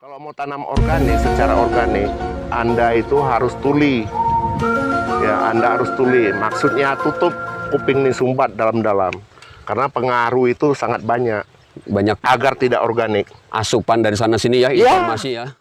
Kalau mau tanam organik, secara organik, Anda itu harus tuli. Ya, Anda harus tuli. Maksudnya tutup kuping nih sumbat dalam-dalam. Karena pengaruh itu sangat banyak. Banyak Agar tidak organik. asupan dari sana sini ya, informasi ya.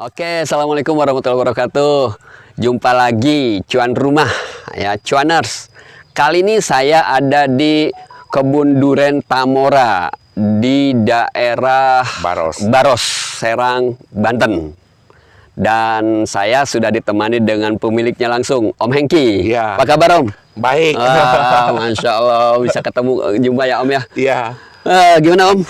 Oke, assalamualaikum warahmatullahi wabarakatuh. Jumpa lagi cuan rumah ya, cuaners. Kali ini saya ada di kebun duren Tamora di daerah Baros, Serang, Banten. Dan saya sudah ditemani dengan pemiliknya langsung, Om Hengki. Iya. Apa kabar, Om? Baik. Masya Allah, bisa ketemu jumpa ya, Om ya. Iya. Gimana, Om?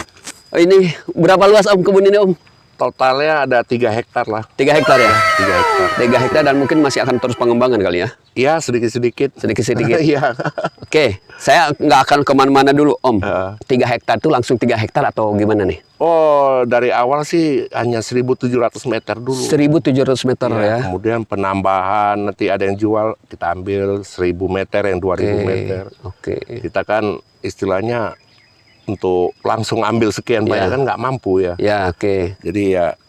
Ini berapa luas, Om, kebun ini, Om? Totalnya ada 3 hektar lah. 3 hektar ya? 3 hektar. 3 hektar dan mungkin masih akan terus pengembangan kali ya? Iya, sedikit-sedikit. Sedikit-sedikit. Iya. Oke, saya nggak akan kemana-mana dulu, Om. 3 hektar itu langsung 3 hektar atau gimana nih? Oh, dari awal sih hanya 1.700 meter dulu. 1.700 meter ya? Kemudian penambahan, nanti ada yang jual, kita ambil 1.000 meter, yang 2.000 meter. Oke. Kita kan istilahnya untuk langsung ambil sekian banyak kan nggak mampu ya. Ya, oke. Jadi ya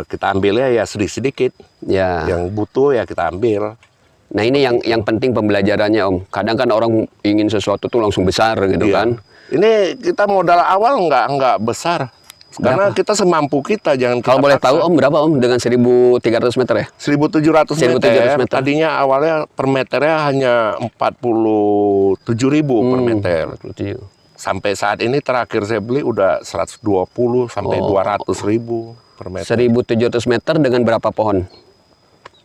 kita ambilnya ya sedikit-sedikit. Ya. Yang butuh ya kita ambil. Nah, ini yang penting pembelajarannya, Om. Kadang kan orang ingin sesuatu tuh langsung besar gitu kan? Ini kita modal awal nggak besar. Karena kita semampu kita, jangan Kalau kita boleh paksa. tahu, Om, berapa, Om, dengan 1.300 meter ya? 1.700 1.700 meter. Tadinya awalnya per meternya hanya 47.000 per meter. 47. Sampai saat ini terakhir saya beli udah 120 sampai 200.000 per meter. 1.700 meter dengan berapa pohon?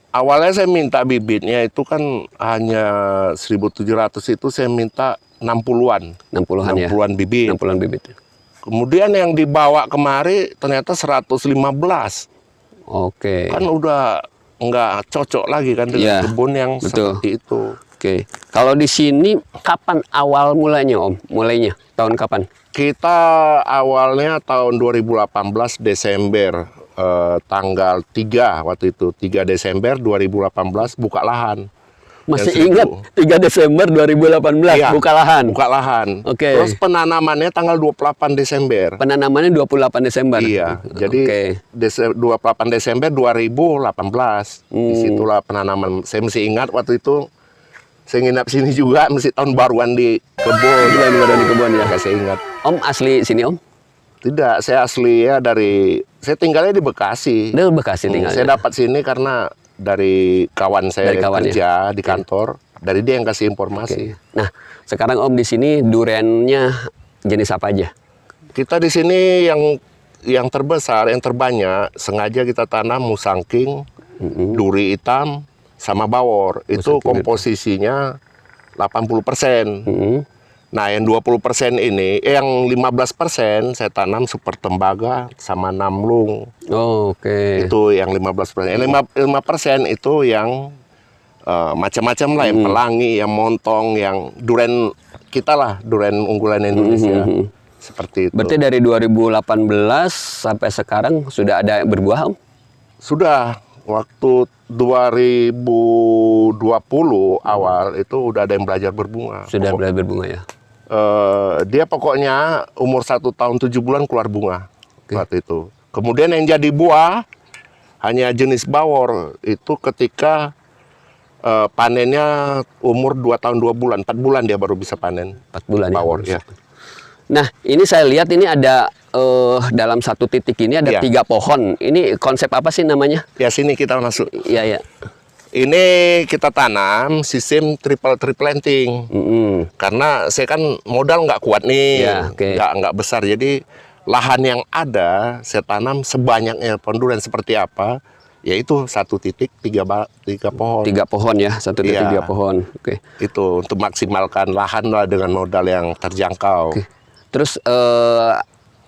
Awalnya saya minta bibitnya itu kan hanya 1.700, itu saya minta 60-an. 60-an ya? 60-an bibit. 60-an bibit. Kemudian yang dibawa kemari ternyata 115. Oke. Kan udah nggak cocok lagi kan dengan kebun yang seperti itu. Oke. Kalau di sini kapan awal mulanya, Om? Mulainya tahun kapan? Kita awalnya tahun 2018 Desember, tanggal 3 waktu itu, 3 Desember 2018 buka lahan. Masih ingat 3 Desember 2018 Iya, buka lahan? Buka lahan. Oke. Terus penanamannya tanggal 28 Desember. Penanamannya 28 Desember? Iya, jadi 28 Desember 2018. Disitulah penanaman. Saya masih ingat waktu itu, saya nginap sini juga, mesti tahun baruan di kebun. Bulan di kebun ya? Saya ingat. Om asli sini, Om? Tidak, saya asli ya saya tinggalnya di Bekasi. Dari Bekasi tinggalnya? Saya dapat sini karena dari kawan saya yang kerja di kantor. Dari dia yang kasih informasi. Nah, sekarang Om di sini durennya jenis apa aja? Kita di sini yang terbesar, yang terbanyak, sengaja kita tanam musangking, duri hitam, sama bawor. Itu komposisinya 80%. Nah, yang 20% ini, yang 15% saya tanam super tembaga sama namlung. Oke. Itu yang 15%. Yang 5% itu yang macam-macam lah, yang pelangi, yang montong, yang duren kita lah, duren unggulan Indonesia. Seperti itu. Berarti dari 2018 sampai sekarang sudah ada yang berbuah, Om? Sudah. Waktu 2020 awal itu udah ada yang belajar berbunga. Sudah belajar berbunga ya? Dia pokoknya umur 1 tahun 7 bulan keluar bunga waktu itu. Kemudian yang jadi buah hanya jenis bawor itu ketika panennya umur 2 tahun 2 bulan, 4 bulan dia baru bisa panen. 4 bulan bawor ya? Ya. Nah, ini saya lihat ini ada dalam satu titik ini ada Iya. 3 pohon. Ini konsep apa sih namanya? Ya sini kita masuk. Iya, ya. Ini kita tanam sistem triple tree planting. Karena saya kan modal nggak kuat nih, Ya, oke. nggak besar. Jadi lahan yang ada saya tanam sebanyaknya pohon durian seperti apa, yaitu 1 titik 3 pohon. 3 pohon ya, 1 titik Iya. 3 pohon. Oke. Itu untuk maksimalkan lahan lah dengan modal yang terjangkau. Terus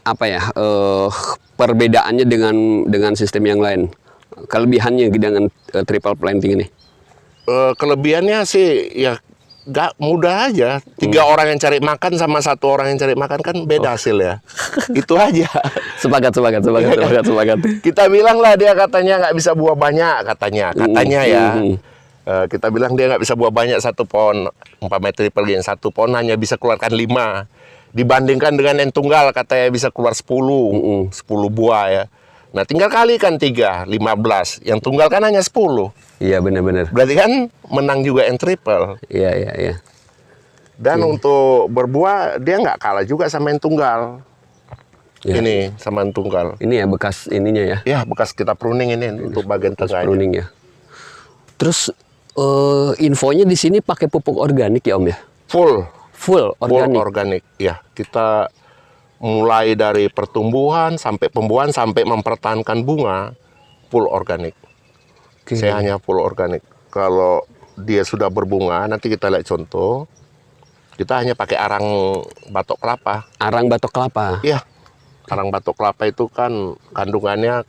apa ya perbedaannya dengan sistem yang lain? Kelebihannya dengan triple planting ini? Kelebihannya sih ya nggak mudah aja. 3 orang yang cari makan sama 1 orang yang cari makan kan beda hasil ya. Itu aja. Sepakat. Kita bilang lah dia katanya nggak bisa buah banyak katanya ya. Kita bilang dia nggak bisa buah banyak 1 pohon. Umpamanya triple gain 1 pohon hanya bisa keluarkan 5. Dibandingkan dengan yang tunggal katanya bisa keluar 10 buah ya. Nah tinggal kalikan 3, 15. Yang tunggal kan hanya 10. Iya, benar-benar. Berarti kan menang juga yang triple. Iya. Dan untuk berbuah dia nggak kalah juga sama yang tunggal. Ya. Ini sama yang tunggal. Ini ya bekas ininya ya. Ya bekas kita pruning ini untuk bagian tengahnya. Pruning ya. Terus infonya di sini pakai pupuk organik ya Om ya? Full organik. Organik. Ya, kita mulai dari pertumbuhan sampai pembuahan sampai mempertahankan bunga full organik. Oke. Saya hanya full organik. Kalau dia sudah berbunga, nanti kita lihat contoh. Kita hanya pakai arang batok kelapa. Arang batok kelapa. Iya. Arang batok kelapa itu kan kandungannya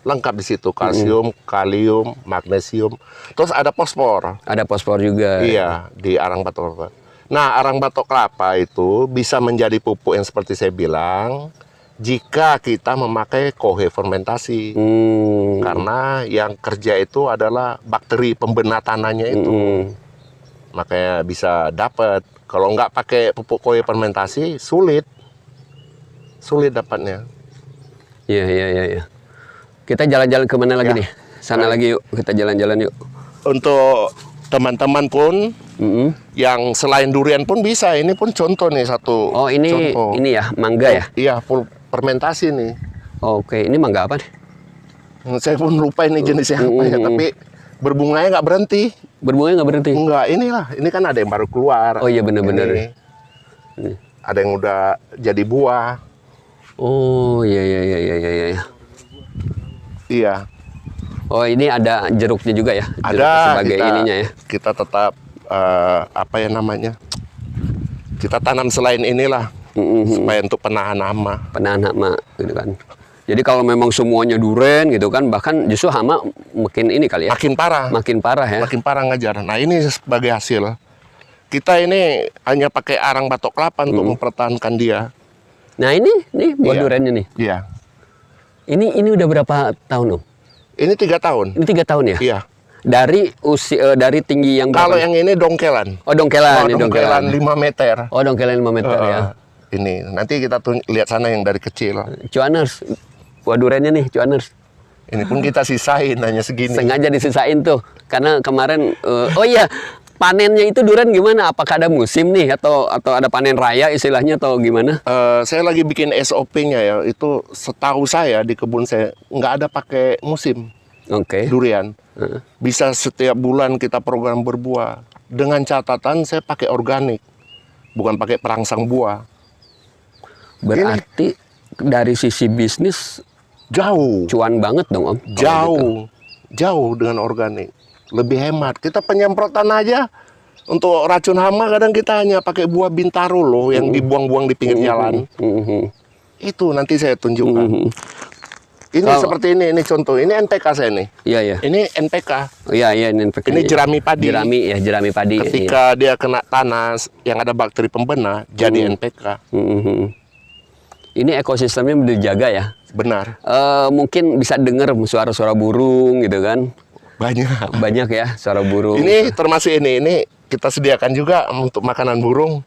lengkap di situ, kalsium, kalium, magnesium. Terus ada fosfor. Ada fosfor juga. Iya, di arang batok kelapa. Nah, arang batok kelapa itu bisa menjadi pupuk yang seperti saya bilang jika kita memakai kohe fermentasi. Karena yang kerja itu adalah bakteri pembena tanahnya itu. Makanya bisa dapat. Kalau nggak pakai pupuk kohe fermentasi, sulit dapatnya. Iya. Kita jalan-jalan kemana lagi Ya. nih? Sana lagi yuk, kita jalan-jalan yuk. Untuk teman-teman pun yang selain durian pun bisa. Ini pun contoh nih satu. Oh ini contoh. ini ya mangga ya? Iya, full fermentasi nih. Oke, ini mangga apa nih? Saya pun lupa ini jenisnya apa ya, tapi berbunganya nggak berhenti. Berbunga nggak berhenti? Enggak, inilah. Ini kan ada yang baru keluar. Oh iya benar-benar. Ini. Ada yang udah jadi buah. Oh iya. Iya. Oh ini ada jeruknya juga ya? Jeruk Ada sebagai ininya ya? Kita tetap apa ya namanya? Kita tanam selain inilah supaya untuk penahan hama. Penahan hama gitu kan. Jadi kalau memang semuanya duren gitu kan, bahkan justru hama makin ini kali ya? Makin parah. Makin parah ya? Makin parah ngajar. Nah ini sebagai hasil. Kita ini hanya pakai arang batok kelapa untuk mempertahankan dia. Nah ini buah Iya. durennya nih. Iya. Ini udah berapa tahun Om? Ini 3 tahun. Ini 3 tahun ya? Iya. Dari usia dari tinggi yang Kalau berapa? yang ini dongkelan. Oh dongkelan, ini Dongkelan 5 meter. Oh dongkelan 5 meter ya. Ini nanti kita lihat sana yang dari kecil. Cuaners, buah durennya nih Cuaners. Ini pun kita sisain hanya segini. Sengaja disisain tuh, karena kemarin oh iya panennya itu durian gimana? Apakah ada musim nih atau ada panen raya istilahnya atau gimana? Saya lagi bikin SOP-nya ya. Itu setahu saya di kebun saya nggak ada pakai musim Oke. durian. Bisa setiap bulan kita program berbuah. Dengan catatan saya pakai organik, bukan pakai perangsang buah. Berarti dari sisi bisnis Jauh, cuan banget dong Om. kalau gitu. jauh dengan organik. Lebih hemat. Kita penyemprotan aja untuk racun hama kadang kita hanya pakai buah bintaro loh yang dibuang-buang di pinggir jalan. Itu nanti saya tunjukkan. Ini seperti ini contoh. Ini NPK saya nih. Iya. Ini NPK. Iya ini NPK. Ini jerami padi. Jerami padi. Ketika dia kena tanah yang ada bakteri pembena, jadi NPK. Ini ekosistemnya dijaga ya. Benar. Mungkin bisa dengar suara-suara burung gitu kan. Banyak ya suara burung. Ini termasuk ini kita sediakan juga untuk makanan burung.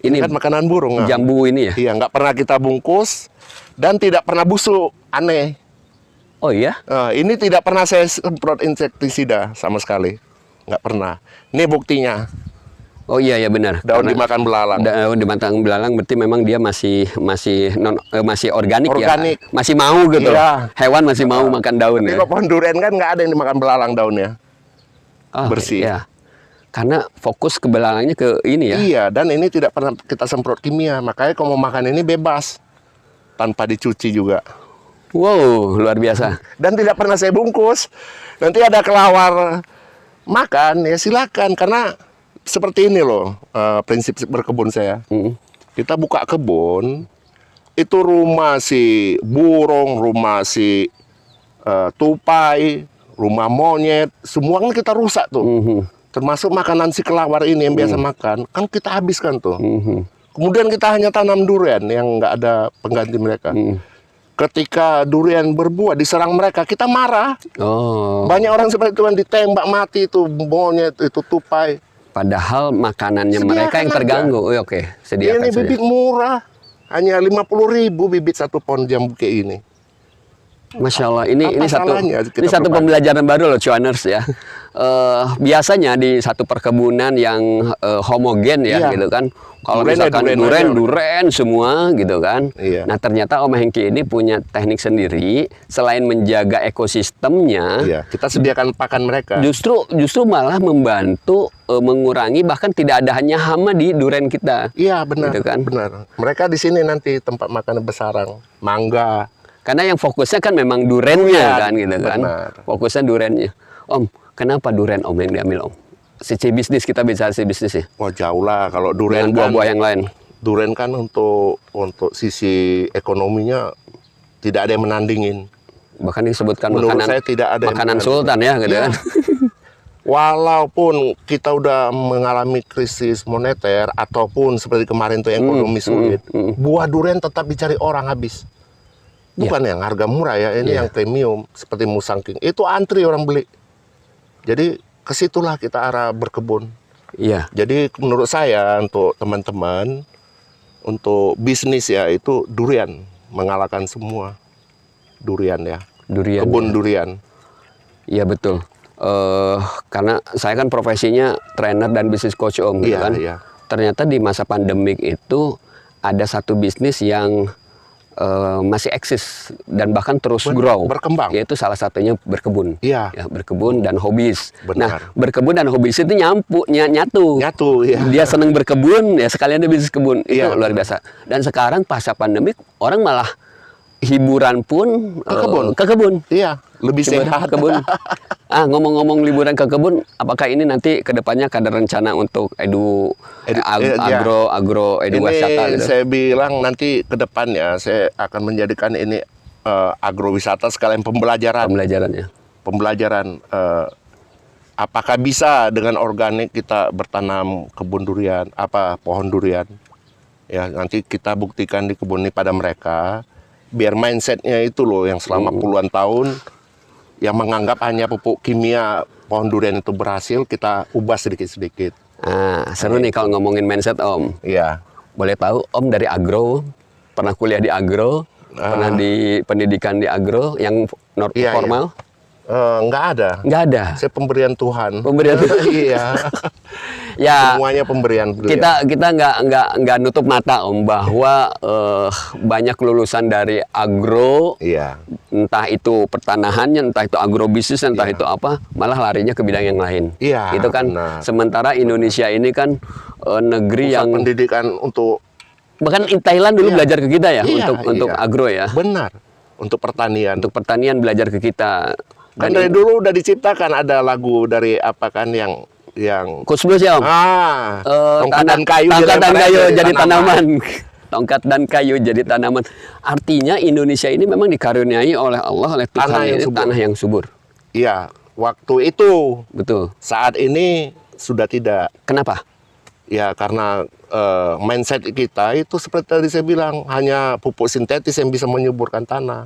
Ini kan makanan burung. Jambu ini ya? Iya, nggak pernah kita bungkus dan tidak pernah busuk. Aneh. Oh iya? Ini tidak pernah saya semprot insektisida sama sekali. Nggak pernah. Ini buktinya. Oh iya ya benar. Daun Karena dimakan belalang. daun dimakan belalang berarti memang dia masih organik, Organik. ya. Masih mau gitu. Iya. Hewan masih mau makan daun Tapi ya. kok pohon durian kan nggak ada yang dimakan belalang daunnya. Oh, bersih. iya. Karena fokus ke belalangnya ke ini ya. Iya, dan ini tidak pernah kita semprot kimia. Makanya kalau mau makan ini bebas. Tanpa dicuci juga. Wow, luar biasa. Dan tidak pernah saya bungkus. Nanti ada kelawar makan, ya silakan. Karena seperti ini loh prinsip berkebun saya. Kita buka kebun, itu rumah si burung, rumah si tupai, rumah monyet, semua kan kita rusak tuh. Termasuk makanan si kelawar ini yang biasa makan, kan kita habiskan tuh. Kemudian kita hanya tanam durian yang nggak ada pengganti mereka. Ketika durian berbuah diserang mereka, kita marah. Oh. Banyak orang seperti itu kan ditembak mati itu monyet, itu tupai. Padahal makanannya Sediakan mereka yang aja. terganggu. Oh, oke, sediakan Ini saja. bibit murah, hanya 50.000 bibit satu pohon jambu kayak ini. Masya Allah, ini Apa satu salahnya kita berbagi? pembelajaran baru loh, cuaners ya. Biasanya di satu perkebunan yang homogen ya, Iya. gitu kan. Kalau Duren ya, misalkan duren aja. duren semua gitu kan. Iya. Nah ternyata Om Hengki ini punya teknik sendiri, selain menjaga ekosistemnya, Iya, kita sediakan pakan mereka. justru malah membantu mengurangi, bahkan tidak ada hanya hama di duren kita. Iya, benar. Gitu kan? Benar. Mereka di sini nanti tempat makan besarang, mangga. Karena yang fokusnya kan memang durennya Durian, kan gitu kan. benar. Fokusnya durennya. Om, kenapa duren Om yang diambil Om? Sisi bisnis, kita bicara sisi bisnis ya. Wah, jauh lah kalau durian Dengan kan. buah-buah yang lain. Durian kan untuk sisi ekonominya tidak ada yang menandingin. Bahkan disebutkan Menurut makanan saya tidak ada yang makanan menandingin. sultan ya gitu Iya. kan. Walaupun kita udah mengalami krisis moneter ataupun seperti kemarin tuh yang ekonomi sulit, buah durian tetap dicari orang habis. Bukan yang harga murah ya, ini yang premium seperti Musang King. Itu antri orang beli. Jadi kesitulah kita arah berkebun. Iya. Jadi menurut saya untuk teman-teman untuk bisnis ya itu durian mengalahkan semua durian ya. Durian. Kebun durian. Iya betul. Karena saya kan profesinya trainer dan bisnis coach Om gitu Iya, kan. iya. Ternyata di masa pandemik itu ada satu bisnis yang masih eksis dan bahkan terus grow, berkembang. yaitu salah satunya berkebun. Iya. Ya, berkebun dan hobis. Benar. Nah, berkebun dan hobis itu nyatu. Nyatu ya. Dia senang berkebun, ya sekalian dia bisnis kebun. Itu Iya. luar biasa. Dan sekarang pasca pandemik orang malah hiburan pun ke kebun. Iya, lebih Liburan sehat. ke kebun. Ngomong-ngomong liburan ke kebun, apakah ini nanti kedepannya ada rencana untuk iya. agro Ini wisata gitu? saya bilang nanti ke depannya saya akan menjadikan ini agrowisata sekalian pembelajaran. Pembelajaran apakah bisa dengan organik kita bertanam kebun durian, pohon durian. Ya, nanti kita buktikan di kebun ini pada mereka biar mindsetnya itu loh yang selama puluhan tahun yang menganggap hanya pupuk kimia pohon durian itu berhasil, kita ubah sedikit-sedikit. Seru nih kalau ngomongin mindset Om. Iya. Boleh tahu Om dari agro, pernah kuliah di agro, pernah di pendidikan di agro yang Iya, formal? Nggak ada. Nggak ada. Saya pemberian Tuhan. Pemberian Tuhan. Iya. Ya, Semuanya pemberian beliau. kita nggak nutup mata Om bahwa banyak lulusan dari agro, Iya. entah itu pertanahannya, entah itu agrobisnis, entah itu apa, malah larinya ke bidang yang lain. Iya, Itu kan. benar. Sementara Indonesia ini kan negeri Pusat yang pendidikan untuk bahkan Thailand dulu Iya. belajar ke kita ya Iya, untuk iya. agro ya. benar untuk pertanian. Untuk pertanian belajar ke kita. Kan dari dulu udah diciptakan ada lagu dari apa kan yang Coach Blues ya Om. tongkat dan kayu tongkat dan dilempar kayu jadi jadi tanaman. Tongkat dan kayu jadi tanaman. Artinya Indonesia ini memang dikaruniai oleh Allah, oleh Tuhan Tanah yang ini subur. tanah yang subur. Iya, waktu itu. Betul. Saat ini sudah tidak. Kenapa? Ya karena mindset kita itu seperti tadi saya bilang hanya pupuk sintetis yang bisa menyuburkan tanah.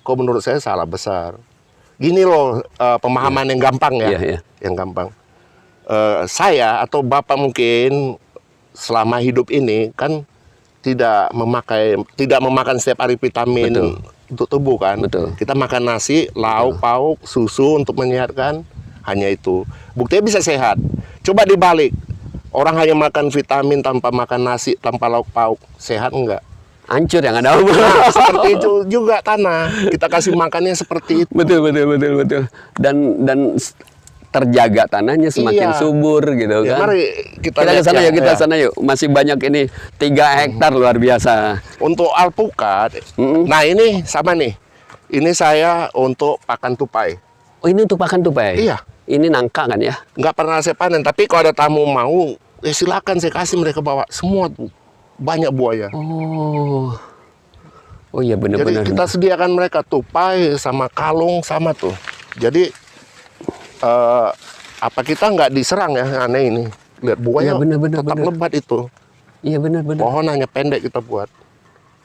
Kok menurut saya salah besar. Gini loh pemahaman yang gampang ya, Iya, iya. yang gampang. Saya atau Bapak mungkin selama hidup ini kan tidak memakan setiap hari vitamin Betul. untuk tubuh kan. Betul. Kita makan nasi, lauk pauk, susu untuk menyehatkan, hanya itu. Buktinya bisa sehat. Coba dibalik. Orang hanya makan vitamin tanpa makan nasi, tanpa lauk pauk, sehat enggak? Hancur ya, nggak ada apa. Nah, seperti itu juga tanah. Kita kasih makannya seperti itu. Betul. Dan terjaga tanahnya semakin Iya. subur gitu Ya, kan. mari kita Kita ke lihat sana ya, yuk, kita ya. sana yuk. Masih banyak ini 3 hektar luar biasa. Untuk alpukat, Mm-mm. nah ini sama nih. Ini saya untuk pakan tupai. Oh, ini untuk pakan tupai? Iya. Ini nangka kan ya? Nggak pernah saya panen, tapi kalau ada tamu mau, silakan saya kasih mereka bawa semua tuh. Banyak buaya. Oh iya Jadi benar-benar. kita sediakan mereka tupai sama kalung sama tuh. Jadi apa kita nggak diserang ya, aneh ini. Lihat buaya Iya, benar, tetap benar. lebat itu. Iya benar-benar. Pohon hanya pendek kita buat.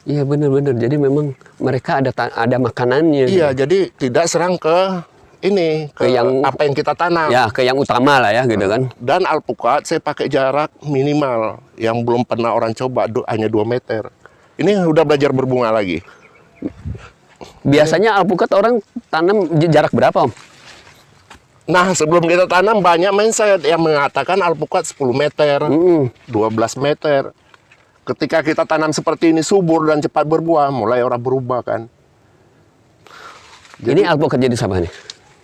Iya benar-benar. Jadi memang mereka ada makanannya. Iya, jadi tidak serang ke ini, ke yang- apa yang kita tanam. Ya, ke yang utama lah ya gitu kan. Dan alpukat saya pakai jarak minimal yang belum pernah orang coba, hanya 2 meter. Ini udah belajar berbunga lagi. Biasanya alpukat orang tanam jarak berapa, Om? Nah, sebelum kita tanam banyak mindset yang mengatakan alpukat 10 meter, 12 meter. Ketika kita tanam seperti ini subur dan cepat berbuah, mulai orang berubah kan. Ini alpukat jadi apa nih?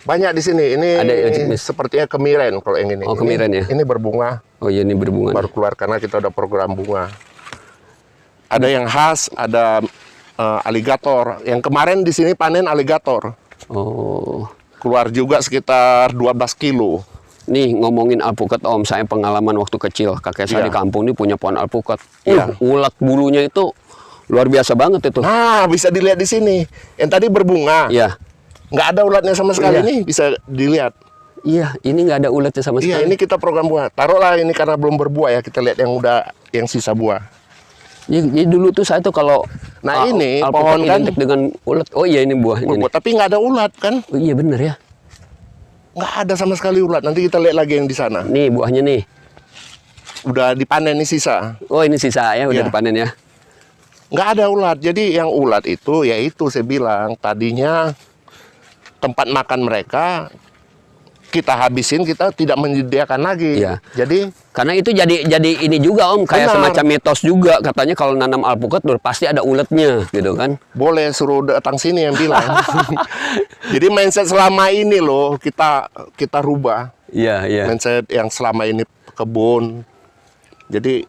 Banyak di sini. Ini Ada jenis. sepertinya kemiren kalau yang ini. Oh, kemiren ya? Ini berbunga, Oh iya, ini berbunga. baru keluar karena kita ada program bunga. Ada yang khas, ada aligator. Yang kemarin di sini panen aligator. Oh. Keluar juga sekitar 12 kilo. Nih ngomongin alpukat, Om, saya pengalaman waktu kecil. Kakek saya Iya. di kampung ini punya pohon alpukat. Iya. Ulat bulunya itu luar biasa banget itu. Nah, bisa dilihat di sini. Yang tadi berbunga. Iya. Nggak ada ulatnya sama sekali Iya. nih, bisa dilihat. Iya, ini nggak ada ulatnya sama Iya, sekali. ini kita program buah. Taruhlah ini karena belum berbuah ya, kita lihat yang sisa buah. Jadi dulu tuh saya tuh kalau Nah, ini alpukat pohon kan identik dengan ulat. Oh iya, ini buah ini. berbuah, tapi nggak ada ulat kan? Oh iya bener ya. Nggak ada sama sekali ulat. Nanti kita lihat lagi yang di sana. Nih buahnya nih. Udah dipanen nih sisa. Oh ini sisa ya, udah Iya. dipanen ya. Nggak ada ulat. Jadi yang ulat itu, yaitu saya bilang tadinya tempat makan mereka kita habisin, kita tidak menyediakan lagi. Iya. Jadi Karena itu jadi ini juga, Om, kayak Benar. semacam mitos juga, katanya kalau nanam alpukat udah pasti ada uletnya gitu kan. boleh suruh datang sini yang bilang. Jadi mindset selama ini loh kita rubah. Iya, iya. Mindset yang selama ini kebun. Jadi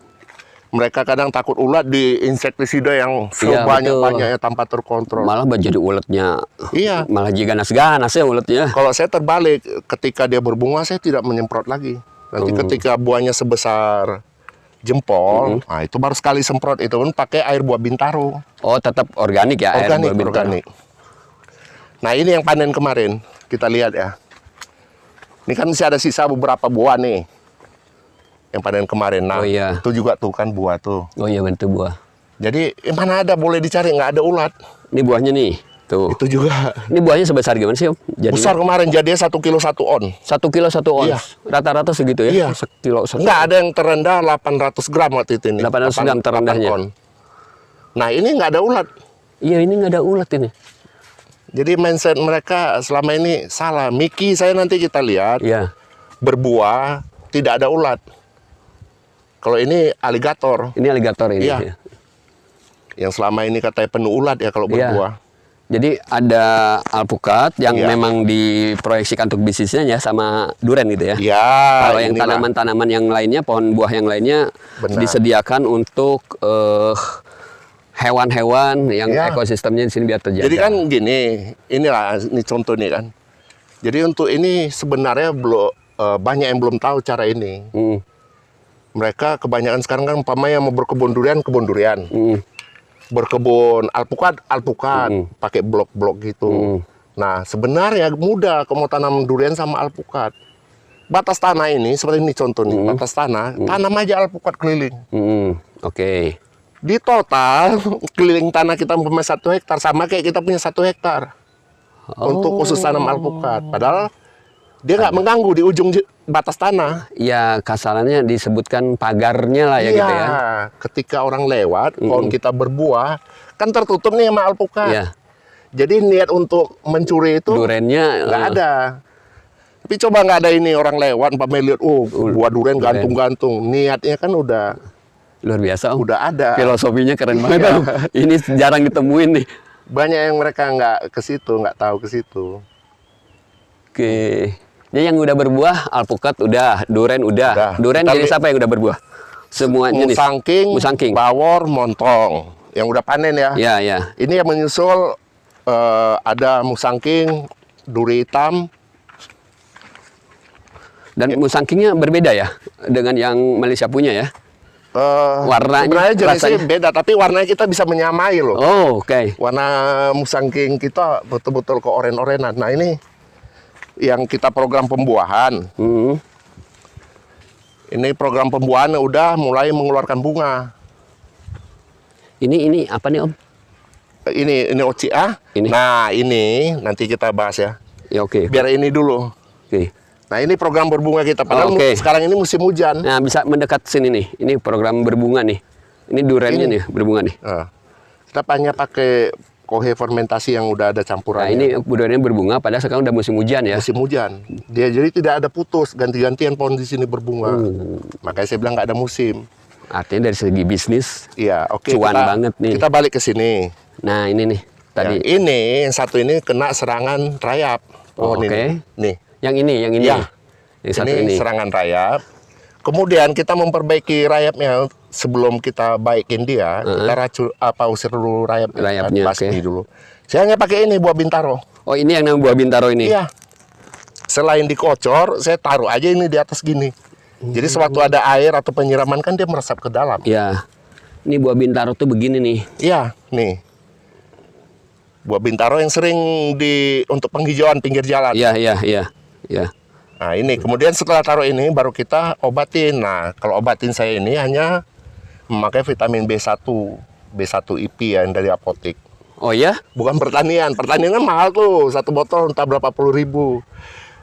mereka kadang takut ulat di insektisida yang Iya, sebanyak-banyaknya tanpa terkontrol. Malah jadi uletnya. Iya. Malah ganas-ganas ya uletnya. Kalau saya terbalik, ketika dia berbunga saya tidak menyemprot lagi. Nanti ketika buahnya sebesar jempol, nah itu baru sekali semprot, itu pun pakai air buah bintaro. Oh, tetap organik ya air Organik, buah bintaro. organik. Nah ini yang panen kemarin, kita lihat ya. Ini kan masih ada sisa beberapa buah nih. Yang panen kemarin. Nah, Oh, iya. itu juga tuh kan buah tuh. Oh iya bentuk buah. Jadi mana ada, boleh dicari, nggak ada ulat. Ini buahnya nih. Tuh. Itu juga. Ini buahnya sebesar gimana sih, Om? Jadinya? Besar kemarin, jadinya 1 kilo 1 on. 1 kilo 1 ons. Iya. Rata-rata segitu ya? Iya. 1 kilo 1. Enggak, ada yang terendah 800 gram waktu itu ini. 800 gram terendahnya. 8 on. Nah ini nggak ada ulat. Iya, ini nggak ada ulat ini. Jadi mindset mereka selama ini salah. Miki saya nanti kita lihat Iya. berbuah tidak ada ulat. Kalau ini aligator Ini aligator ini. Iya. yang selama ini katanya penuh ulat ya kalau Iya. berbuah. Jadi ada alpukat yang Iya. memang diproyeksikan untuk bisnisnya ya sama duren gitu ya. Ya. Kalau yang inilah. tanaman-tanaman yang lainnya, pohon buah yang lainnya Benar. disediakan untuk hewan-hewan yang Ya. ekosistemnya di sini biar terjaga. Jadi kan gini, inilah ini contoh nih kan. Jadi untuk ini sebenarnya belum banyak yang belum tahu cara ini. Hmm, Mereka kebanyakan sekarang kan umpamanya mau berkebun durian, hmm, berkebun alpukat, pakai blok-blok gitu. Hmm. Nah, sebenarnya mudah kalau mau tanam durian sama alpukat. Batas tanah ini, seperti ini contoh nih, batas tanah, tanam aja alpukat keliling. hmm. Oke. Di total, keliling tanah kita punya 1 hektar, sama kayak kita punya 1 hektar. Untuk khusus tanam alpukat. Padahal dia nggak mengganggu di ujung batas tanah. Ya kasarannya disebutkan pagarnya lah ya Iya, gitu ya. ketika orang lewat, pohon kita berbuah, kan tertutup nih sama alpukat. Iya. Jadi niat untuk mencuri itu Durennya nggak ada. Tapi coba nggak ada ini orang lewat, Pak lihat, oh buah durian gantung-gantung. Niatnya kan udah Luar biasa Om. udah ada. Filosofinya keren banget Om. Ini jarang ditemuin nih. Banyak yang mereka nggak ke situ, nggak tahu ke situ. Oke. Jadi yang udah berbuah, alpukat udah, duren udah. Duren Kita jenis apa yang udah berbuah? Semua jenis. Musangking, bawor, montong. Yang udah panen ya. Ya, ya. Ini yang menyusul ada musangking, duri hitam. Dan musangkingnya berbeda ya dengan yang Malaysia punya ya? Warnanya, sebenarnya jenisnya rasanya beda, tapi warnanya kita bisa menyamai loh. Oh, oke. Warna musangking kita betul-betul ke oren-orenan. Nah ini yang kita program pembuahan. Ini program pembuahan udah mulai mengeluarkan bunga. Ini apa nih Om? Ini OCA. Ini. Nah ini nanti kita bahas ya. Ya oke. Biar ini dulu. Oke. Nah ini program berbunga kita. Padahal sekarang ini musim hujan. Nah bisa mendekat sini nih. Ini program berbunga nih. Ini durennya nih berbunga nih. Kita hanya pakai kohe fermentasi yang udah ada campurannya. Nah ini durennya berbunga. Padahal sekarang udah musim hujan ya. Musim hujan. Dia jadi tidak ada putus. Ganti-gantian pohon di sini berbunga. Makanya saya bilang nggak ada musim. Artinya dari segi bisnis. Iya, oke. Cuan banget nih. Kita balik ke sini. Nah ini nih. Tadi. Yang satu ini kena serangan rayap. Oke. Nih. Yang ini. Ya. Yang satu ini. Serangan rayap. Kemudian kita memperbaiki rayapnya sebelum kita baikin dia. Kita usir dulu rayapnya. Basmi dulu. Saya hanya pakai ini buah bintaro. Oh ini yang namanya buah bintaro ini? Iya. Selain dikocor, saya taruh aja ini di atas gini. Jadi sewaktu ada air atau penyiraman kan dia meresap ke dalam. Iya. Ini buah bintaro tuh begini nih. Iya, nih. Buah bintaro yang sering untuk penghijauan pinggir jalan. Iya. Nah ini, kemudian setelah taruh ini baru kita obatin. Nah kalau obatin saya ini hanya memakai vitamin B1 IP yang dari apotek. Oh ya? Bukan pertanian kan mahal tuh, satu botol entah berapa puluh ribu.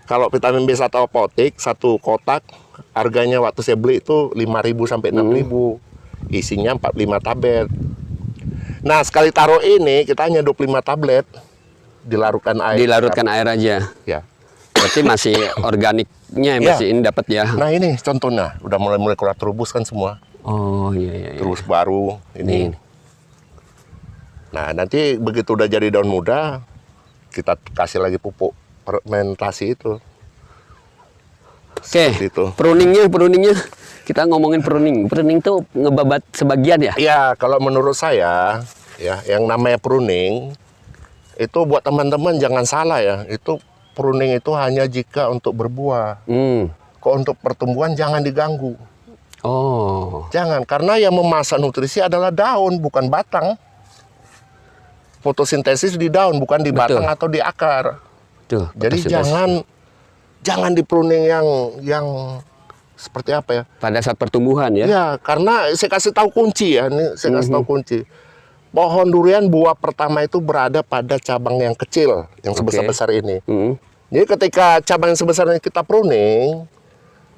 Kalau vitamin B1 apotek, satu kotak, harganya waktu saya beli itu 5.000 sampai 6.000. Isinya 45 tablet. Nah sekali taruh ini kita hanya 25 tablet. Dilarutkan air. Dilarutkan air aja? Ya. Berarti masih organiknya masih ini dapat ya? Nah ini contohnya, udah mulai keluar terubus kan semua. Oh iya. Terus baru ini. Nah nanti begitu udah jadi daun muda, kita kasih lagi pupuk fermentasi itu. Oke. Pruningnya kita ngomongin pruning. Pruning tuh ngebabat sebagian ya? Iya, kalau menurut saya ya yang namanya pruning itu buat teman-teman jangan salah ya. Itu pruning itu hanya jika untuk berbuah. Kok untuk pertumbuhan jangan diganggu. Oh. Jangan, karena yang memasak nutrisi adalah daun, bukan batang. Fotosintesis di daun, bukan di batang atau di akar. Tuh, jadi jangan di pruning yang seperti apa ya? Pada saat pertumbuhan ya? Ya, karena saya kasih tahu kunci ya. Ini saya kasih tahu kunci. Pohon durian buah pertama itu berada pada cabang yang kecil, yang sebesar-besar ini. Jadi ketika cabang yang sebesar ini kita pruning,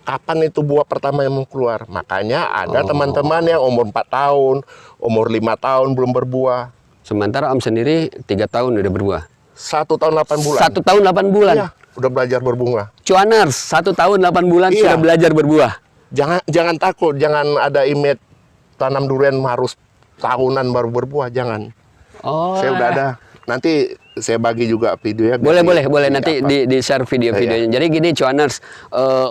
kapan itu buah pertama yang mau keluar? Makanya ada teman-teman yang umur 4 tahun, umur 5 tahun belum berbuah. Sementara Om sendiri 3 tahun udah berbuah? 1 tahun 8 bulan. 1 tahun 8 bulan? Iya, udah belajar berbunga. Cuaners, 1 tahun 8 bulan sudah belajar berbuah? Jangan takut, jangan ada image tanam durian harus tahunan baru berbuah, jangan. Saya udah ada. Nanti saya bagi juga videonya. Boleh nanti di share video-videonya. Jadi gini Cuaners,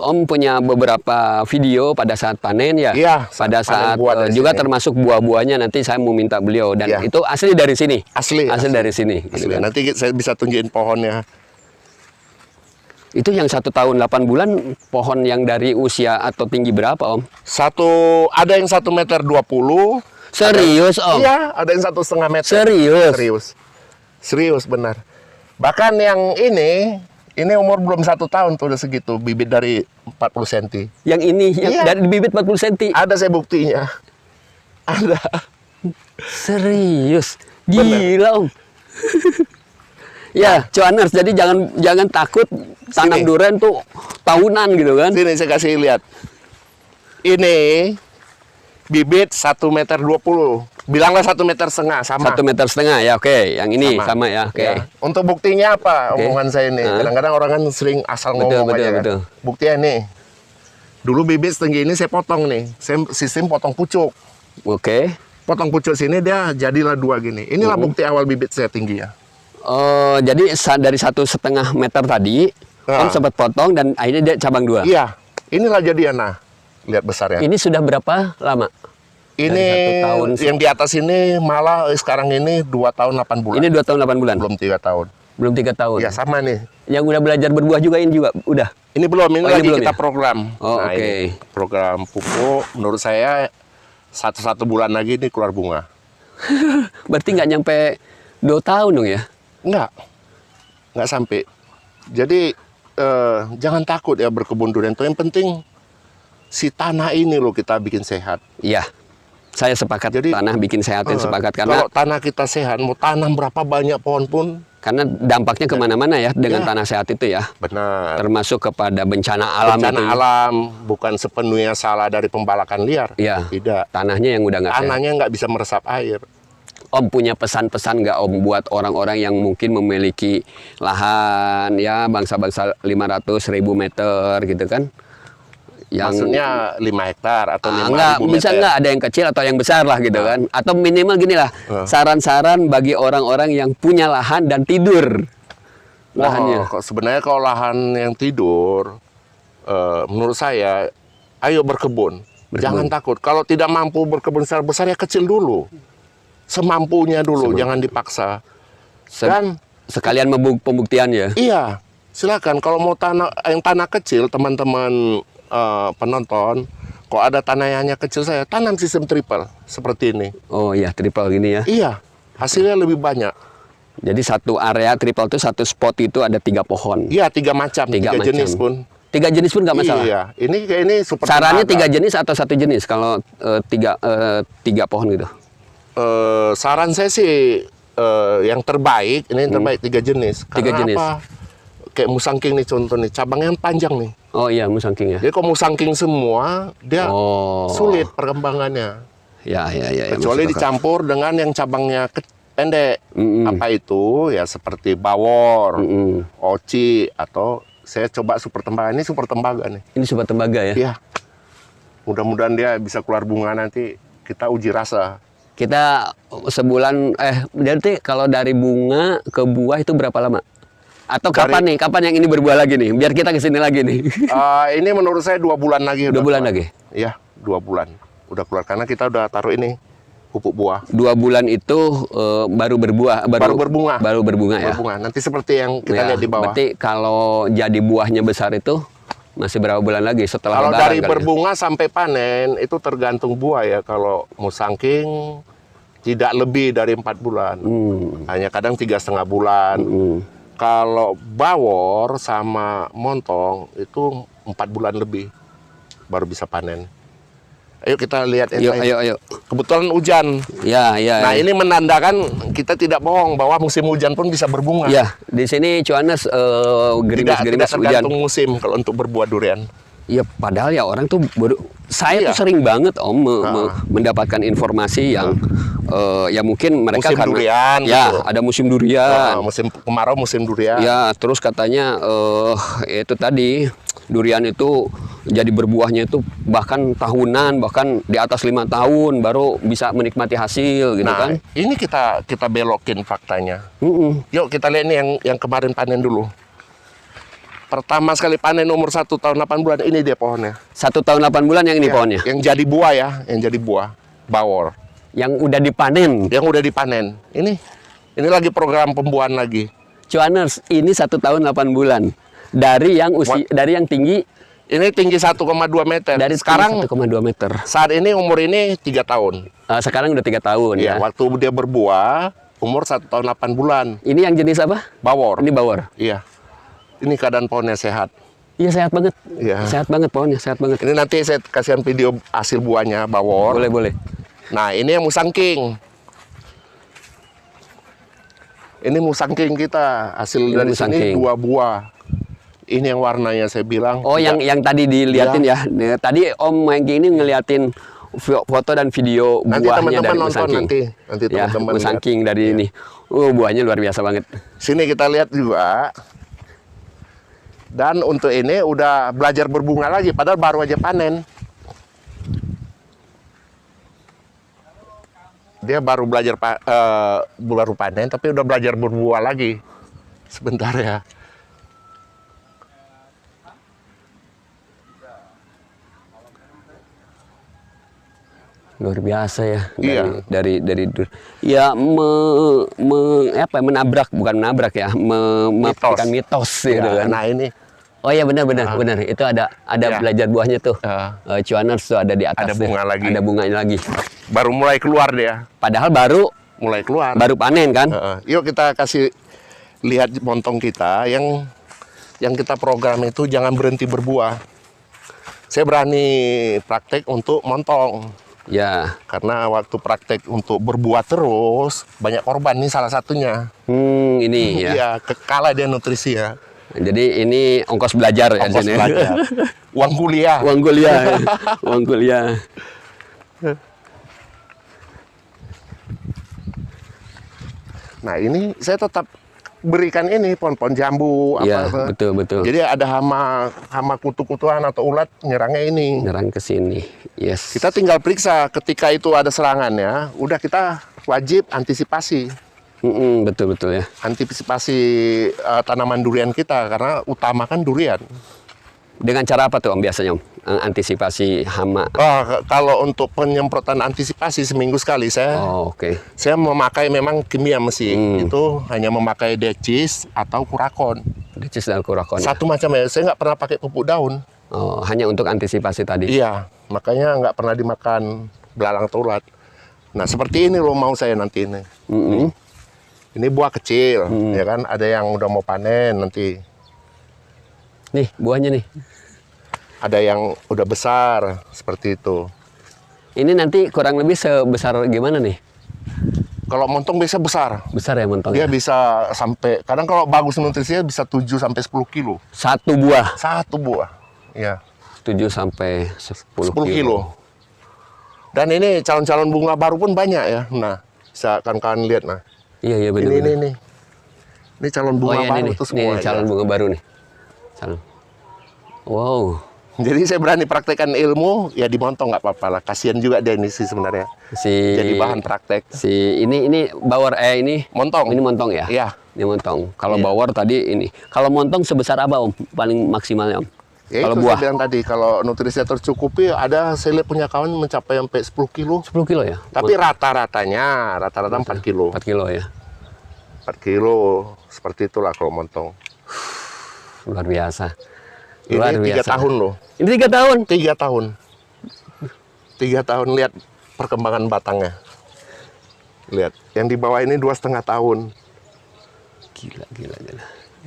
Om punya beberapa video pada saat panen ya. Iya. Pada saat juga sini. Termasuk buah-buahnya nanti saya mau minta beliau dan itu asli dari sini. Asli dari sini. Asli. Gitu kan. Nanti saya bisa tunjukin pohonnya. Itu yang 1 tahun 8 bulan pohon yang dari usia atau tinggi berapa Om? Ada yang 1,20 meter. Serius Om? Iya, ada yang 1,5 meter. Serius benar. Bahkan yang ini umur belum 1 tahun tuh udah segitu, bibit dari 40 cm. Yang ini dari bibit 40 cm. Ada saya buktinya. Ada. Serius. Gila Om. Ya, Cuaners, jadi jangan takut tanam durian tuh tahunan gitu kan. Sini saya kasih lihat. Ini bibit 1,20 meter. Bilanglah 1,5 meter sama. 1,5 meter ya, oke. Yang ini sama ya, oke. Ya. Untuk buktinya apa Oke. omongan saya ini? Kadang-kadang orang kan sering asal ngomong aja kan. betul. Buktinya nih. Dulu bibit setinggi ini saya potong nih. Saya sistem potong pucuk. Oke. Potong pucuk sini dia jadilah 2 gini. Inilah bukti awal bibit saya tinggi ya. Oh, jadi dari 1,5 meter tadi, Om sempat potong dan akhirnya dia cabang 2. Iya. Inilah jadian, nah. Lihat besarnya. Ini sudah berapa lama? Ini Dari 1 tahun. yang di atas ini malah sekarang ini 2 tahun 8 bulan. Ini 2 tahun 8 bulan. Belum 3 tahun. Belum 3 tahun. Ya sama nih. Yang udah belajar berbuah juga ini juga udah. Ini belum, ini Oh, ini lagi belum kita ya? program. Oh, oke. ini program pupuk. Menurut saya satu bulan lagi ini keluar bunga. Berarti nggak nyampe 2 tahun dong ya? Nggak sampai. Jadi jangan takut ya berkebun durian itu. Yang penting si tanah ini loh kita bikin sehat. Iya. Saya sepakat, Jadi, tanah bikin sehatin sepakat karena kalau tanah kita sehat, mau tanam berapa banyak pohon pun karena dampaknya kemana-mana ya dengan Ya. tanah sehat itu ya. benar. Termasuk kepada bencana alam Bencana itu. alam bukan sepenuhnya salah dari pembalakan liar. Iya. Tidak. Tanahnya yang udah nggak sehat. Tanahnya nggak bisa meresap air. Om punya pesan-pesan nggak Om buat orang-orang yang mungkin memiliki lahan ya bangsa-bangsa 500.000 meter gitu kan? Yang Maksudnya 5 hektar atau 5.000 enggak, meter. bisa nggak ada yang kecil atau yang besar lah gitu kan? Atau minimal gini lah, saran-saran bagi orang-orang yang punya lahan dan tidur lahannya. Kok sebenarnya kalau lahan yang tidur, menurut saya, ayo berkebun. Jangan takut. Kalau tidak mampu berkebun secara besar ya kecil dulu, semampunya dulu, jangan dipaksa. Dan Sekalian pembuktian ya. iya, silakan. Kalau mau tanah kecil, teman-teman penonton, kalau ada tanah yang hanya kecil saya tanam sistem triple seperti ini. Oh iya, triple gini ya. Iya, hasilnya lebih banyak. Jadi satu area triple itu satu spot itu ada 3 pohon. Iya, 3 macam, 3 macam. jenis pun. 3 jenis pun nggak masalah. Iya, ini super. Sarannya tembaga. 3 jenis atau 1 jenis kalau 3 pohon gitu. Saran saya sih yang terbaik, ini yang terbaik 3 jenis. 3 Karena jenis. apa? Kayak musangking nih contoh nih, cabangnya panjang nih. Oh iya, musangking ya. Jadi kalau musangking semua, dia Oh. sulit perkembangannya. Ya. Kecuali masuk akal. dicampur dengan yang cabangnya pendek. Mm-mm. Apa itu? Ya seperti bawor, Mm-mm. oci, atau saya coba super tembaga. Ini super tembaga nih. Ini sobat tembaga ya. Iya. Mudah-mudahan dia bisa keluar bunga nanti. Kita uji rasa. Kita sebulan berarti kalau dari bunga ke buah itu berapa lama? Atau kapan nih? Kapan yang ini berbuah lagi nih? Biar kita kesini lagi nih. Ini menurut saya 2 bulan lagi. 2 udah bulan keluar. lagi? Iya, 2 bulan. Udah keluar karena kita udah taruh ini pupuk buah. 2 bulan itu baru berbuah, Baru berbunga. Baru berbunga ya. Berbunga. Nanti seperti yang kita Ya, lihat di bawah. berarti kalau jadi buahnya besar itu masih berapa bulan lagi setelah Kalau lebaran dari kali ya? berbunga sampai panen itu tergantung buah ya. Kalau musangking tidak lebih dari 4 bulan. Hanya kadang 3,5 bulan. Kalau bawor sama montong itu 4 bulan lebih baru bisa panen. Ayo kita lihat yang lain. Ayo. Kebetulan hujan. Ya. Nah, ini menandakan kita tidak bohong bahwa musim hujan pun bisa berbunga. Ya, di sini cuanes Tidak gerimis-gerimis hujan. tergantung musim kalau untuk berbuah durian. Ya, padahal ya orang tuh saya Iya. tuh sering banget mendapatkan informasi yang ya mungkin mereka Musim durian, ya gitu. ada musim durian. Musim kemarau, musim durian. Ya, terus katanya itu tadi durian itu jadi berbuahnya itu bahkan tahunan, bahkan di atas 5 tahun baru bisa menikmati hasil gitu Nah, kan. ini kita belokin faktanya. Mm-mm. Yuk kita lihat nih yang kemarin panen dulu. Pertama sekali panen umur 1 tahun 8 bulan, ini dia pohonnya. 1 tahun 8 bulan yang ini Ya, pohonnya. Yang jadi buah ya, yang jadi buah. Bawor. Yang udah dipanen. Yang udah dipanen. Ini lagi program pembuahan lagi. Cuaners, ini 1 tahun 8 bulan. Dari yang dari yang tinggi Ini tinggi 1,2 meter. dari Sekarang 1,2 meter. saat ini umur ini 3 tahun. Sekarang udah 3 tahun Ya, ya. waktu dia berbuah umur 1 tahun 8 bulan. Ini yang jenis apa? Bawor. Ini bawor. Iya. Ini keadaan pohonnya sehat. Iya, sehat banget. Iya. Sehat banget pohonnya, sehat banget. Ini nanti saya kasihkan video hasil buahnya bawor. Boleh. Nah, ini yang musangking. Ini musangking kita. Hasil Ini dari musangking. sini 2 buah. Ini yang warnanya saya bilang. Oh, yang tadi diliatin ya. Tadi Om Mengki ini ngeliatin foto dan video Nanti buahnya teman-teman dari nonton Musangking. nanti Ya, teman-teman lihat. Musangking dari ini. Buahnya luar biasa banget. Sini kita lihat juga. Dan untuk ini udah belajar berbunga lagi, padahal baru aja panen. Dia baru belajar baru panen, tapi udah belajar berbuah lagi. Sebentar ya. Luar biasa ya. Iya. Dari ya menabrak, bukan menabrak ya, memastikan mitos gitu Ya, kan. nah ini Oh iya, benar. Itu ada Ya. belajar buahnya tuh. Cuaners tuh ada di atas. Ada bunga lagi. Ada bunganya lagi. baru mulai keluar dia, Padahal baru mulai keluar. panen kan? Yuk kita kasih lihat montong kita yang kita program itu jangan berhenti berbuah. Saya berani praktek untuk montong. Ya. Karena waktu praktek untuk berbuah terus, banyak korban, ini salah satunya. Ini ya. Iya, kalah dia nutrisi ya. Jadi ini ongkos belajar ya Ongkos di sini. belajar. Uang kuliah. Uang kuliah. Uang kuliah. Nah ini saya tetap berikan ini pohon-pohon jambu Iya, apa. betul. Jadi ada hama kutu-kutuan atau ulat nyerangnya ini. Nyerang ke sini. Yes. Kita tinggal periksa ketika itu ada serangannya, udah kita wajib antisipasi. Betul ya. Antisipasi tanaman durian kita karena utamakan durian. Dengan cara apa tuh Om biasanya Om? Antisipasi hama. Kalau untuk penyemprotan antisipasi seminggu sekali saya Oke. saya memakai memang kimia mesin. Itu hanya memakai decis atau kurakon. Decis dan kurakon. Satu macam ya. Saya nggak pernah pakai pupuk daun. Oh, hanya untuk antisipasi tadi. Iya, makanya nggak pernah dimakan belalang atau ulat. Nah seperti ini loh mau saya nanti ini. Ini buah kecil, ya kan? Ada yang udah mau panen nanti. Nih buahnya nih. Ada yang udah besar seperti itu. Ini nanti kurang lebih sebesar gimana nih? Kalau montong biasa besar. Besar ya montongnya? Dia bisa sampai, kadang kalau bagus nutrisinya bisa 7 sampai 10 kilo. Satu buah. Satu buah. Ya. 7 sampai 10 10 kilo. Dan ini calon-calon bunga baru pun banyak ya. Nah, bisa kawan-kawan lihat nah. Iya benar. Ini. Ini calon bunga baru tuh semua. Ini calon bunga baru nih. Wow. Jadi saya berani praktekkan ilmu, ya dimontong nggak apa-apa lah. Kasihan juga dia ini sih sebenarnya. Jadi bahan praktek. Ini bawor ini Montong. Ini montong ya? Iya. Ini montong. Kalau bawor tadi ini. Kalau montong sebesar apa Om? Paling maksimalnya Om? Ya kalau itu buah. saya bilang tadi, kalau nutrisinya tercukupi, ada saya lihat punya kawan mencapai sampai 10 kilo. 10 kilo ya? Tapi rata-rata 4 kilo. 4 kilo ya? 4 kilo, seperti itulah kalau montong. Luar biasa. Ini 3 tahun loh. Ini 3 tahun? 3 tahun. 3 tahun, lihat perkembangan batangnya. Lihat, yang di bawah ini 2,5 tahun. Gila.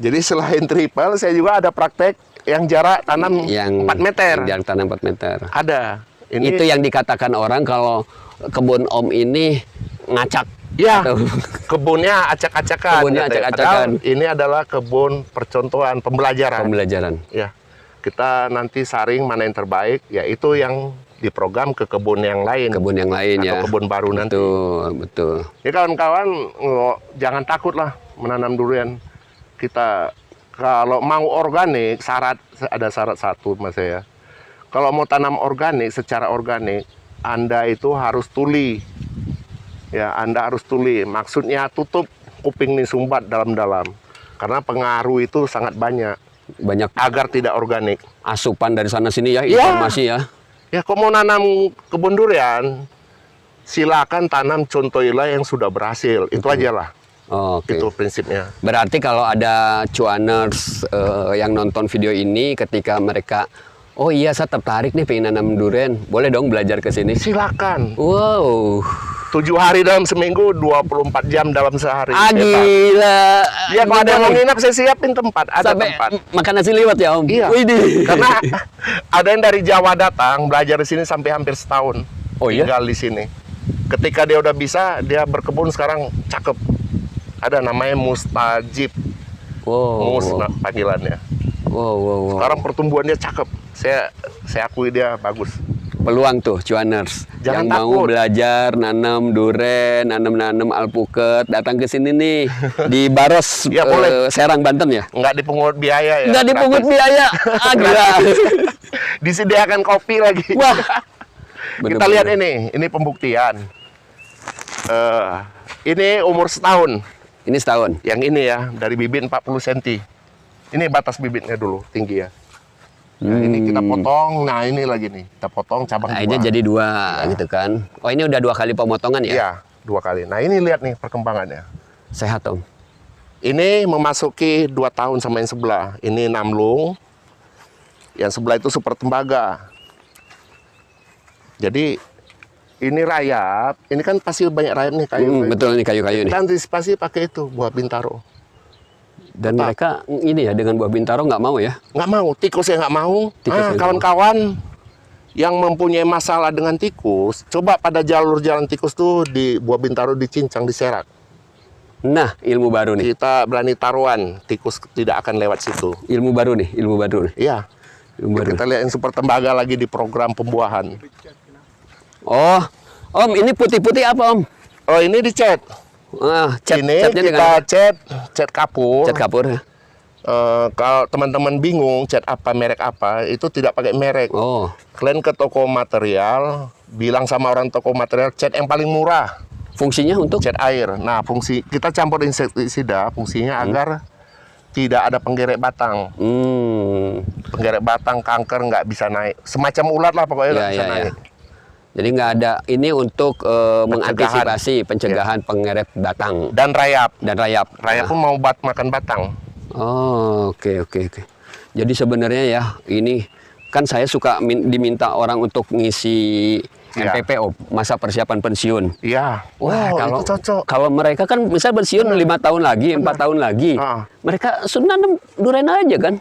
Jadi selain triple, saya juga ada praktek yang jarak tanam yang 4 meter. Jarak tanam 4 meter. Ada. Itu yang dikatakan orang kalau kebun Om ini ngacak. Ya, kebunnya acak-acakan. Kebunnya katanya. acak-acakan. Padahal ini adalah kebun percontohan, pembelajaran. Ya, kita nanti saring mana yang terbaik, yaitu yang diprogram ke kebun yang lain. Kebun yang lain atau ya. kebun baru nanti. Betul. Ya kawan-kawan, jangan takut lah menanam durian. Kita kalau mau organik, ada syarat satu mas saya. Kalau mau tanam organik, secara organik, Anda itu harus tuli. Ya, Anda harus tuli. Maksudnya tutup kuping nih sumbat dalam-dalam. Karena pengaruh itu sangat banyak. Agar tidak organik. Asupan dari sana sini ya, informasi ya. Ya, kalau mau nanam kebun durian, silakan tanam contohilah yang sudah berhasil. Itu aja lah. Oke. Itu prinsipnya. Berarti kalau ada cuaners yang nonton video ini, ketika mereka, oh iya saya tertarik nih pengen nanam durian, boleh dong belajar ke sini? Silakan. Wow. 7 hari dalam seminggu, 24 jam dalam sehari. Gila. Ya kalau ada yang mau nginap, saya siapin tempat. Ada sampai tempat. Makan nasi liwet ya Om? Iya. Widih. Karena ada yang dari Jawa datang, belajar di sini sampai hampir setahun. Oh iya? Tinggal di sini. Ketika dia udah bisa, dia berkebun sekarang cakep. Ada namanya mustajib. Wow. Panggilannya. Wow. Sekarang pertumbuhannya cakep. Saya akui dia bagus. peluang tuh cuaners Jangan yang mau takut. belajar nanam duren, nanam alpukat, datang ke sini nih di Baros, Ya, boleh. Serang, Banten ya. Nggak dipungut biaya ya. Nggak dipungut gratis. biaya. Ah, gila. Disediakan kopi lagi. Wah. Kita lihat ini pembuktian. Ini umur setahun. Ini setahun. Yang ini ya, dari bibit 40 cm. Ini batas bibitnya dulu, tinggi ya. Nah, ini kita potong. Nah, ini lagi nih. Kita potong cabang Nah, ini dua. jadi dua gitu kan. Oh, ini udah 2 kali pemotongan ya? Iya, 2 kali. Nah, ini lihat nih perkembangannya. Sehat, Om. Ini memasuki 2 tahun sama yang sebelah. Ini namlung. Yang sebelah itu super tembaga. Jadi ini rayap. Ini kan pasti banyak rayap nih kayu. Betul nih kayu-kayu nih. Kita antisipasi pakai itu buah bintaro. Dan mereka ini ya dengan buah bintaro nggak mau ya? Nggak mau, tikus yang nggak mau. Tikus yang nggak Kawan-kawan yang mempunyai masalah dengan tikus, coba pada jalur jalan tikus tuh di buah bintaro dicincang, diserak. Nah, ilmu baru nih. Kita berani taruhan, tikus tidak akan lewat situ. Ilmu baru nih, ilmu baru nih. Iya. Ilmu baru. Kita lihat yang super tembaga lagi di program pembuahan. Oh, Om, ini putih-putih apa, Om? Oh, ini dicat. Catnya Ini dengan kita cat kapur. cat kapur. Kalau teman-teman bingung cat apa, merek apa, itu tidak pakai merek. Oh, Kalian ke toko material, bilang sama orang toko material cat yang paling murah, fungsinya untuk? cat air. Nah, fungsi kita campur insektisida, fungsinya agar tidak ada penggerek batang. Penggerek batang, kanker nggak bisa naik. Semacam ulat lah pokoknya nggak bisa naik. Jadi nggak ada ini untuk mengantisipasi pencegahan pengeret batang Dan rayap. dan rayap. Rayap pun mau makan batang. Oh, oke. Jadi sebenarnya ya ini kan saya suka diminta orang untuk ngisi Ya. MPP, masa persiapan pensiun. Iya. Wah, Itu cocok. kalau mereka kan bisa pensiun 5 tahun lagi, 4 tahun lagi. Mereka sudah nanam duren aja kan?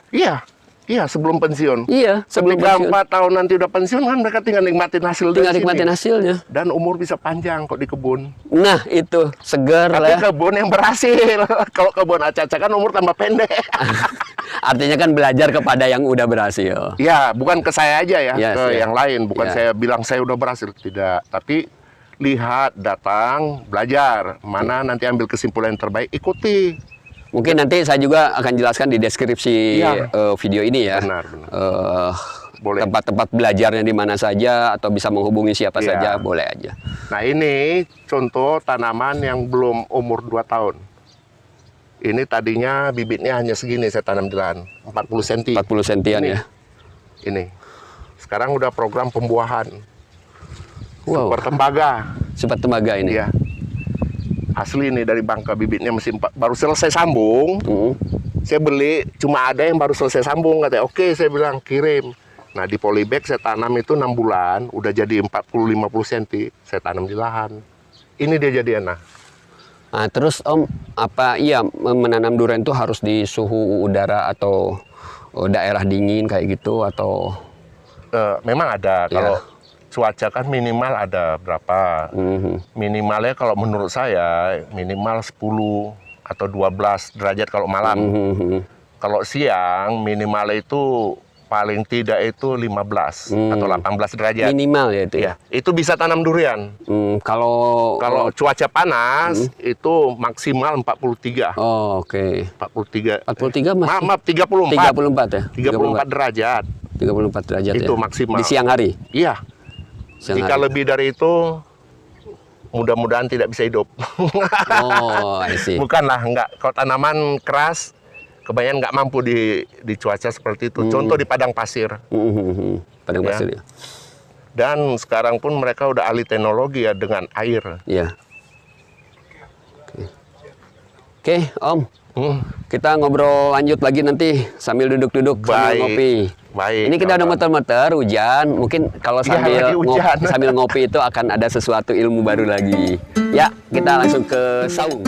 Iya, sebelum pensiun. Iya, sebelum Ketika pensiun. 4 tahun nanti udah pensiun kan mereka tinggal nikmatin hasil Tinggal dari nikmatin sini. hasilnya. Dan umur bisa panjang kok di kebun. Nah, itu segar Tapi lah. kebun yang berhasil. Kalau kebun acak-acak kan umur tambah pendek. Artinya kan belajar kepada yang udah berhasil. Ya, bukan ke saya aja ya, Yes, ke yes. yang lain. Bukan Ya. saya bilang saya udah berhasil, tidak. Tapi lihat, datang, belajar. Mana nanti ambil kesimpulan yang terbaik, ikuti. Mungkin nanti saya juga akan jelaskan di deskripsi Iya. video ini ya. Benar. Boleh. Tempat-tempat belajarnya di mana saja atau bisa menghubungi siapa Iya. saja, boleh aja. Nah, ini contoh tanaman yang belum umur 2 tahun. Ini tadinya bibitnya hanya segini saya tanam di lahan, 40 cm. 40 sentian Ini. ya. Ini. Sekarang udah program pembuahan. Wow. Super tembaga. Super tembaga ini. Iya. Asli ini dari Bangka, bibitnya masih baru selesai sambung. Saya beli, cuma ada yang baru selesai sambung. Katanya, oke, saya bilang kirim. Nah, di polybag saya tanam itu 6 bulan, udah jadi 40-50 cm. Saya tanam di lahan. Ini dia jadinya. Nah, terus Om, apa iya menanam durian itu harus di suhu udara atau daerah dingin kayak gitu atau? Memang ada. Kalau cuaca kan minimal ada berapa? Minimalnya kalau menurut saya minimal 10 atau 12 derajat kalau malam. Kalau siang minimalnya itu paling tidak itu 15 atau 18 derajat. Minimal ya itu ya. Ya, itu bisa tanam durian. Kalau Cuaca panas itu maksimal 43. Oh, oke. 43. 43 masih. Maaf, 34. 34 ya. 34 derajat. 34 derajat Itu ya. maksimal. Di siang hari. Iya. Siang Jika hari. lebih dari itu mudah-mudahan tidak bisa hidup. Oh, I see. Bukanlah, enggak. Kalau tanaman keras kebanyakan nggak mampu di cuaca seperti itu. Contoh di padang pasir. Padang Ya. pasir ya. Dan sekarang pun mereka udah ahli teknologi ya dengan air. Iya. Oke, Om. Kita ngobrol lanjut lagi nanti sambil duduk-duduk sambil Baik. ngopi. Baik. Ini kita udah kawan. muter-muter hujan. Mungkin kalau Iya, sambil lagi hujan. sambil ngopi itu akan ada sesuatu ilmu baru lagi. Ya, kita langsung ke saung.